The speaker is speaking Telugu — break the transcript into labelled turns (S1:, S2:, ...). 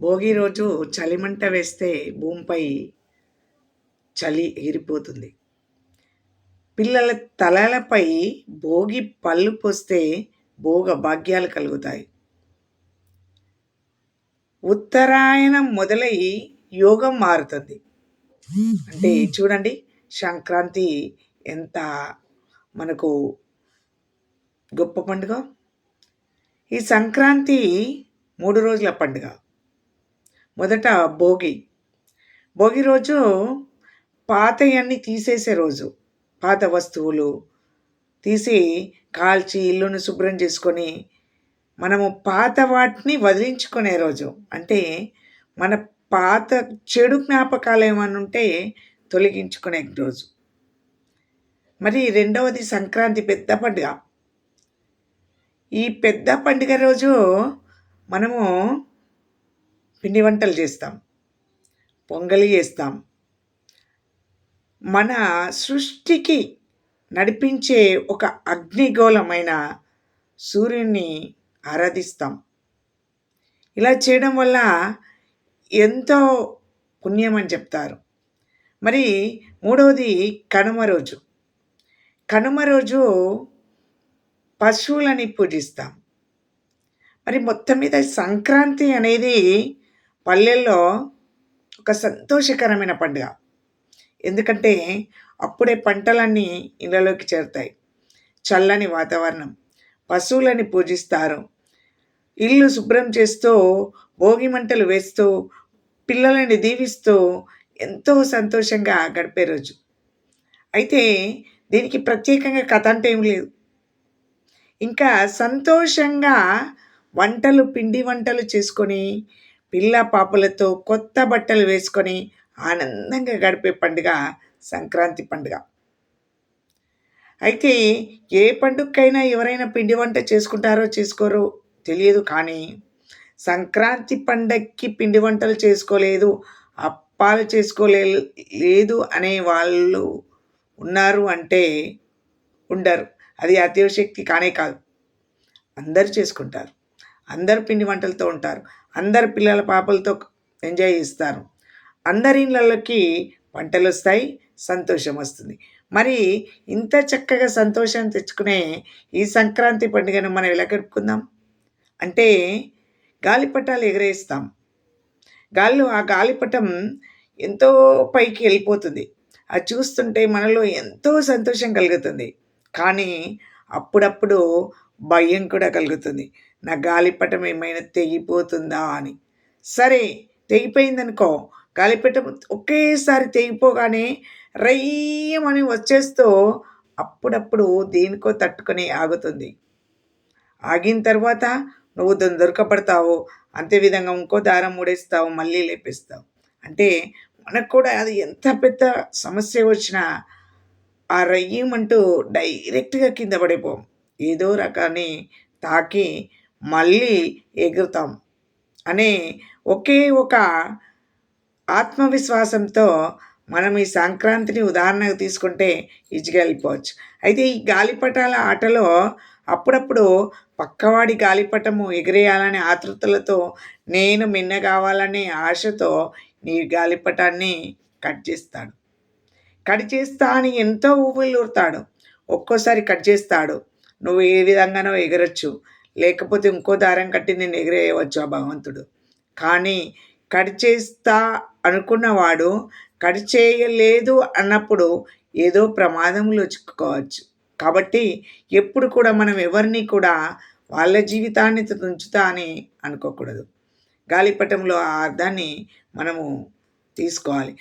S1: భోగి రోజు చలిమంట వేస్తే భూమిపై చలి ఎగిరిపోతుంది. పిల్లల తలలపై భోగి పళ్ళు పోస్తే భోగ భాగ్యాలు కలుగుతాయి. ఉత్తరాయణం మొదలై యోగం మారుతుంది. అంటే చూడండి, సంక్రాంతి ఎంత మనకు గొప్ప పండుగ. ఈ సంక్రాంతి 3 రోజుల పండుగ. మొదట భోగి. భోగి రోజు పాతయన్నీ తీసేసే రోజు. పాత వస్తువులు తీసి కాల్చి ఇల్లును శుభ్రం చేసుకొని మనము పాత వాటిని వదిలించుకునే రోజు. అంటే మన పాత చెడు జ్ఞాపకాలు ఏమన్నా ఉంటే తొలగించుకునే రోజు. మరి రెండవది సంక్రాంతి పెద్ద పండుగ. ఈ పెద్ద పండుగ రోజు మనము పిండి వంటలు చేస్తాం, పొంగలి చేస్తాం. మన సృష్టికి నడిపించే ఒక అగ్నిగోళమైన సూర్యుడిని ఆరాధిస్తాం. ఇలా చేయడం వల్ల ఎంతో పుణ్యం అని చెప్తారు. మరి మూడవది కనుమ రోజు. కనుమ రోజు పశువులని పూజిస్తాం. మరి మొత్తం మీద సంక్రాంతి అనేది పల్లెల్లో ఒక సంతోషకరమైన పండుగ. ఎందుకంటే అప్పుడే పంటలన్నీ ఇళ్ళలోకి చేరుతాయి. చల్లని వాతావరణం, పశువులని పూజిస్తారు, ఇల్లు శుభ్రం చేస్తూ, భోగి మంటలు వేస్తూ, పిల్లలని దీవిస్తూ ఎంతో సంతోషంగా గడిపే రోజు. అయితే దీనికి ప్రత్యేకంగా కథ అంటే ఏం లేదు. ఇంకా సంతోషంగా పిండి వంటలు చేసుకొని, పిల్ల పాపలతో కొత్త బట్టలు వేసుకొని ఆనందంగా గడిపే పండుగ సంక్రాంతి పండుగ. అయితే ఏ పండుగకైనా ఎవరైనా పిండి వంట చేసుకుంటారో చేసుకోరో తెలియదు, కానీ సంక్రాంతి పండగకి పిండి వంటలు చేసుకోలేదు, అప్పాలు లేదు అనే వాళ్ళు ఉన్నారు అంటే ఉండరు. అది అతిశయోక్తి కానే కాదు. అందరూ చేసుకుంటారు, అందరు పిండి వంటలతో ఉంటారు, అందరు పిల్లల పాపలతో ఎంజాయ్ చేస్తారు, అందరి ఇళ్ళకి వంటలు వస్తాయి, సంతోషం వస్తుంది. మరి ఇంత చక్కగా సంతోషం తెచ్చుకునే ఈ సంక్రాంతి పండుగను మనం ఎలా గడుపుకుందాం అంటే, గాలిపటాలు ఎగరేస్తాం. ఆ గాలిపటం ఎంతో పైకి వెళ్ళిపోతుంది. అది చూస్తుంటే మనలో ఎంతో సంతోషం కలుగుతుంది. కానీ అప్పుడప్పుడు భయం కూడా కలుగుతుంది. నా గాలిపటం ఏమైనా తెగిపోతుందా అని. సరే, తెగిపోయిందనుకో, గాలిపటం ఒకేసారి తెగిపోగానే రయ్యమని వచ్చేస్తూ అప్పుడప్పుడు దేనికో తట్టుకొని ఆగుతుంది. ఆగిన తర్వాత నువ్వు దొరకపడతావు, అంతే విధంగా ఇంకో దారం మూడేస్తావు, మళ్ళీ లేపేస్తావు. అంటే మనకు కూడా అది ఎంత పెద్ద సమస్య వచ్చినా ఆ రయ్యమంటూ డైరెక్ట్గా కింద పడిపోం, ఏదో రకాన్ని తాకి మళ్ళీ ఎగురుతాం అనే ఒకే ఒక ఆత్మవిశ్వాసంతో మనం ఈ సంక్రాంతిని ఉదాహరణకు తీసుకుంటే ఈజీగా వెళ్ళిపోవచ్చు. అయితే ఈ గాలిపటాల ఆటలో అప్పుడప్పుడు పక్కవాడి గాలిపటము ఎగిరేయాలనే ఆతృతలతో, నేను మిన్న కావాలనే ఆశతో నీ గాలిపటాన్ని కట్ చేస్తాడు. కట్ చేస్తా అని ఎంతో ఊరుతాడు. ఒక్కోసారి కట్ చేస్తాడు, నువ్వు ఏ విధంగానో ఎగరొచ్చు, లేకపోతే ఇంకో దారం కట్టి నేను ఎగిరేయవచ్చు ఆ భగవంతుడు. కానీ కట్ చేస్తా అనుకున్నవాడు కట్ చేయలేదు అన్నప్పుడు ఏదో ప్రమాదంలో చిక్కుకోవచ్చు. కాబట్టి ఎప్పుడు కూడా మనం ఎవరిని కూడా వాళ్ళ జీవితాన్ని తుంచుతా అని అనుకోకూడదు. గాలిపటంలో ఆ అర్థాన్ని మనము తీసుకోవాలి.